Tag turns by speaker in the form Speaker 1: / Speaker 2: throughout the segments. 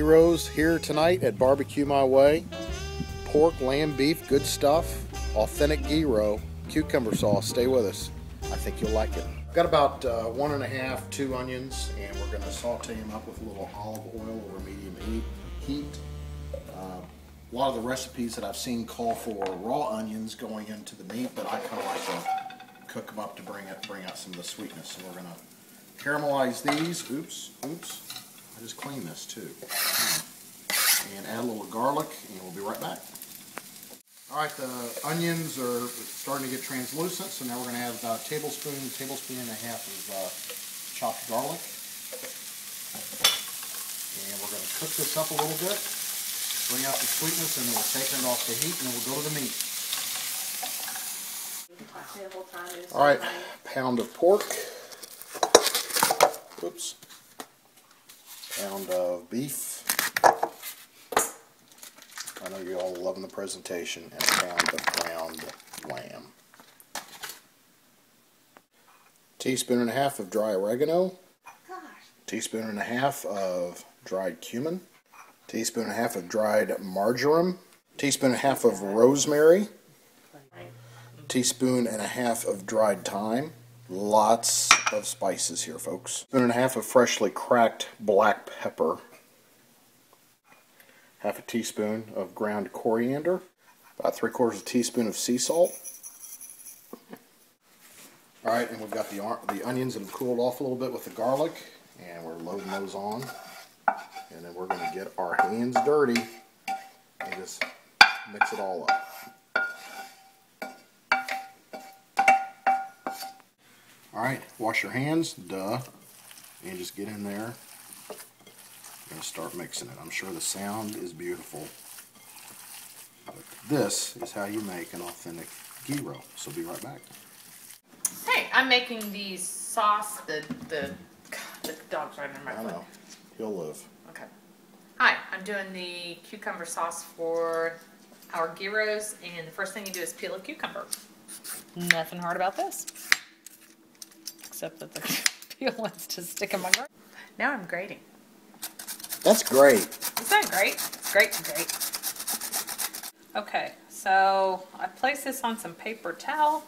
Speaker 1: gyros here tonight at BBQ My Way. Pork, lamb, beef, good stuff. Authentic gyro, cucumber sauce. Stay with us. I think you'll like it. I've got about 1.5, 2 onions, and we're going to saute them up with a little olive oil over medium heat. A lot of the recipes that I've seen call for raw onions going into the meat, but I kind of like to cook them up to bring out some of the sweetness. So we're going to caramelize these. Oops. I just cleaned this too. And add a little garlic, and we'll be right back. Alright, the onions are starting to get translucent, so now we're going to add about a tablespoon and a half of chopped garlic. And we're going to cook this up a little bit, bring out the sweetness, and then we'll take it off the heat, and then we'll go to the meat. Alright, pound of pork. Oops. Pound of beef. I know you're all loving the presentation. And a pound of ground lamb. Teaspoon and a half of dry oregano. Teaspoon and a half of dried cumin. Teaspoon and a half of dried marjoram. Teaspoon and a half of rosemary. Teaspoon and a half of dried thyme. Lots of spices here, folks. Spoon and a half of freshly cracked black pepper. Half a teaspoon of ground coriander. About 3/4 teaspoon of sea salt. Alright, and we've got the onions that have cooled off a little bit with the garlic. And we're loading those on. And then we're going to get our hands dirty and just mix it all up. Alright, wash your hands, duh, and just get in there and start mixing it. I'm sure the sound is beautiful. But this is how you make an authentic gyro. So be right back.
Speaker 2: Hey, I'm making the sauce, the dog's right in my foot.
Speaker 1: I know, he'll live.
Speaker 2: Okay. Hi, I'm doing the cucumber sauce for our gyros, and the first thing you do is peel a cucumber. Nothing hard about this. Except that the peel wants to stick in my garlic. Now I'm grating.
Speaker 1: That's great.
Speaker 2: Isn't that great? It's great. Okay, so I place this on some paper towel,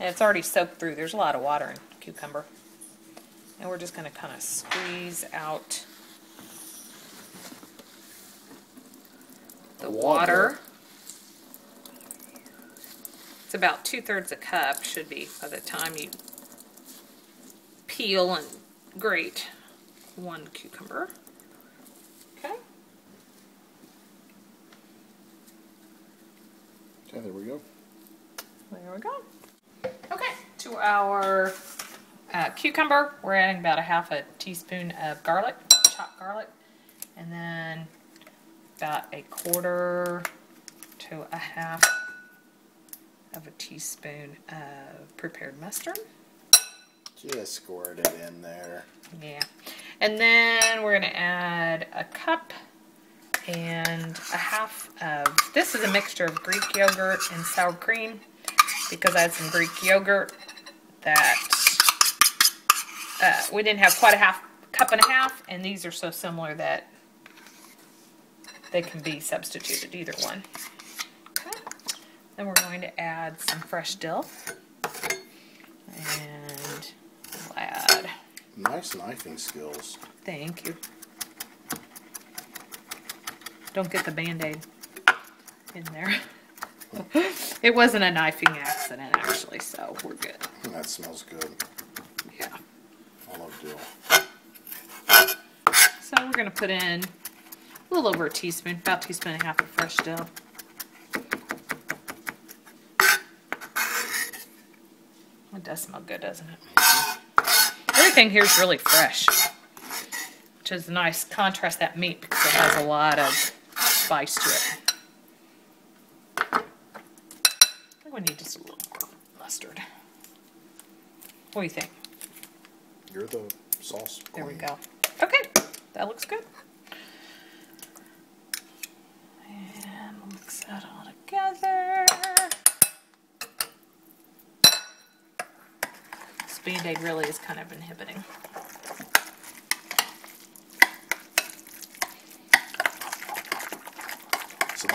Speaker 2: and it's already soaked through. There's a lot of water in cucumber. And we're just going to kind of squeeze out the water. It's about 2/3 a cup, should be, by the time you peel and grate one cucumber. Okay.
Speaker 1: Okay, there we go.
Speaker 2: There we go. Okay, to our cucumber, we're adding about 1/2 teaspoon of garlic, chopped garlic, and then about 1/4 to 1/2 of a teaspoon of prepared mustard.
Speaker 1: Just squirt it in there.
Speaker 2: Yeah. And then we're going to add 1 cup and 1/2 of, this is a mixture of Greek yogurt and sour cream, because I had some Greek yogurt that we didn't have quite a cup and a half, and these are so similar that they can be substituted, either one. Okay. Then we're going to add some fresh dill. And we'll add...
Speaker 1: Nice knifing skills.
Speaker 2: Thank you. Don't get the Band-Aid in there. It wasn't a knifing accident, actually, so we're good.
Speaker 1: That smells good.
Speaker 2: Yeah.
Speaker 1: I love dill.
Speaker 2: So we're going to put in a little over a teaspoon, about 1.5 teaspoons of fresh dill. It does smell good, doesn't it? Everything here is really fresh, which is a nice contrast, that meat, because it has a lot of spice to it. I think we need just a little more mustard. What do you think?
Speaker 1: You're the sauce queen.
Speaker 2: There we go. Okay, that looks good. And we'll mix that all together. This Band-Aid really is kind of inhibiting.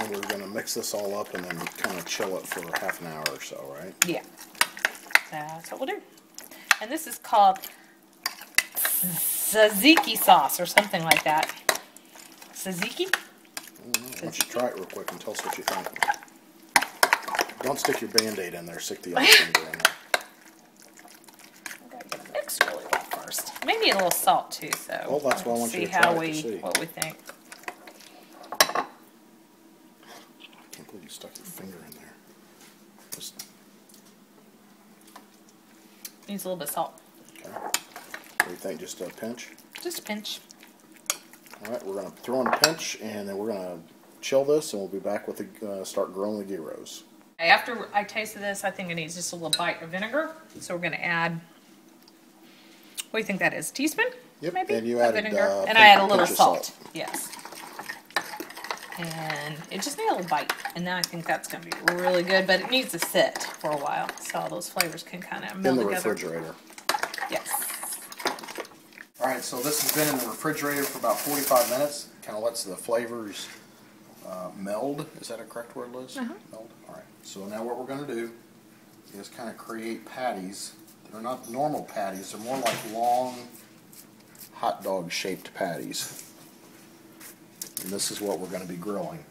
Speaker 1: And we're going to mix this all up and then kind of chill it for half an hour or so, right?
Speaker 2: Yeah. That's what we'll do. And this is called tzatziki sauce or something like that. Tzatziki?
Speaker 1: Why don't you try it real quick and tell us what you think. Don't stick your Band-Aid in there. Stick the other finger in there.
Speaker 2: I've got to get it mixed really well first. Maybe a little salt too, so
Speaker 1: Well, that's why I want you to try it to see.
Speaker 2: What we think.
Speaker 1: I can't believe you stuck your finger in there. Just...
Speaker 2: Needs a little bit of salt.
Speaker 1: Okay. What do you think? Just a pinch?
Speaker 2: Just a pinch.
Speaker 1: Alright, we're going to throw in a pinch and then we're going to chill this and we'll be back with the start grilling the gyros.
Speaker 2: After I tasted this, I think it needs just a little bite of vinegar. So we're going to add, what do you think that is? A teaspoon?
Speaker 1: Yep,
Speaker 2: maybe?
Speaker 1: and you added
Speaker 2: vinegar. And I add a little
Speaker 1: pinch of
Speaker 2: salt. Yes. And it just needs a little bite. And then I think that's going to be really good, but it needs to sit for a while so all those flavors can kind of meld together.
Speaker 1: In the refrigerator.
Speaker 2: Yes.
Speaker 1: Alright, so this has been in the refrigerator for about 45 minutes. Kind of lets the flavors meld. Is that a correct word, Liz?
Speaker 2: Uh-huh.
Speaker 1: Meld? Alright, so now what we're going to do is kind of create patties. They're not normal patties. They're more like long hot dog shaped patties. And this is what we're going to be grilling.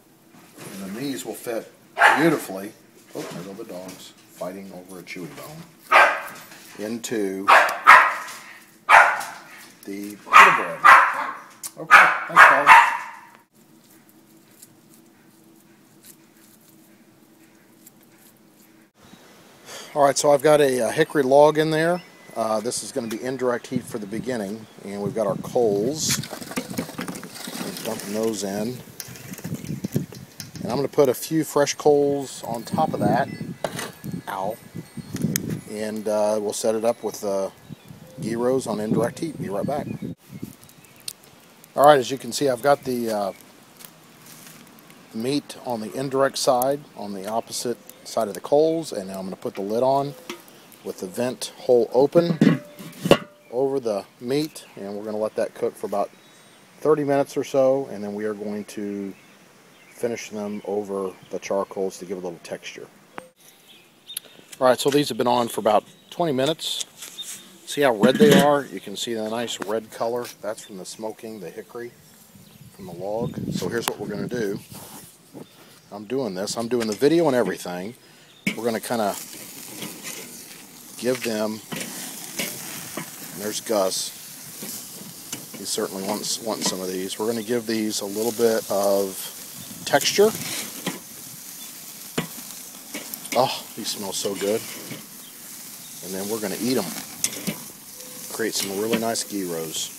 Speaker 1: And then these will fit beautifully. Oh, there go the dogs fighting over a chewy bone. Into the pita bread. Okay, thanks, Paul. Alright, so I've got a hickory log in there. This is going to be indirect heat for the beginning. And we've got our coals. Dumping those in. And I'm going to put a few fresh coals on top of that. Ow. And we'll set it up with gyros on indirect heat. Be right back. Alright, as you can see, I've got the meat on the indirect side, on the opposite side of the coals, and now I'm going to put the lid on with the vent hole open over the meat, and we're going to let that cook for about 30 minutes or so, and then we are going to finish them over the charcoals to give a little texture. Alright, so these have been on for about 20 minutes. See how red they are? You can see the nice red color. That's from the smoking, the hickory from the log. So here's what we're going to do. I'm doing the video and everything. We're going to kind of give them, and there's Gus. He certainly wants some of these. We're going to give these a little bit of texture. Oh, these smell so good. And then we're going to eat them. Create some really nice gyros.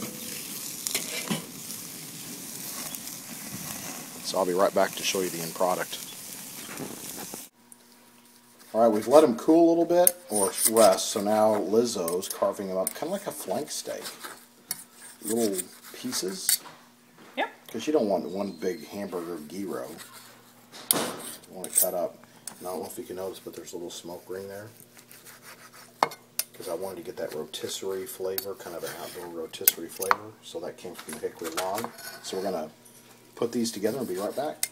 Speaker 1: So I'll be right back to show you the end product. Alright, we've let them cool a little bit, or rest, so now Lizzo's carving them up, kind of like a flank steak. Little pieces.
Speaker 2: Yep. Because
Speaker 1: you don't want one big hamburger gyro. You want it cut up. And I don't know if you can notice, but there's a little smoke ring there. Because I wanted to get that rotisserie flavor, kind of an outdoor rotisserie flavor. So that came from the hickory log. So we're going to put these together and be right back.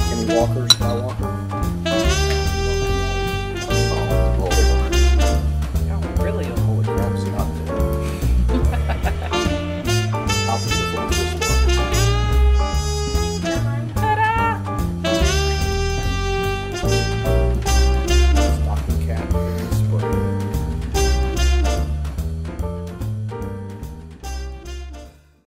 Speaker 1: Kenny Walker's.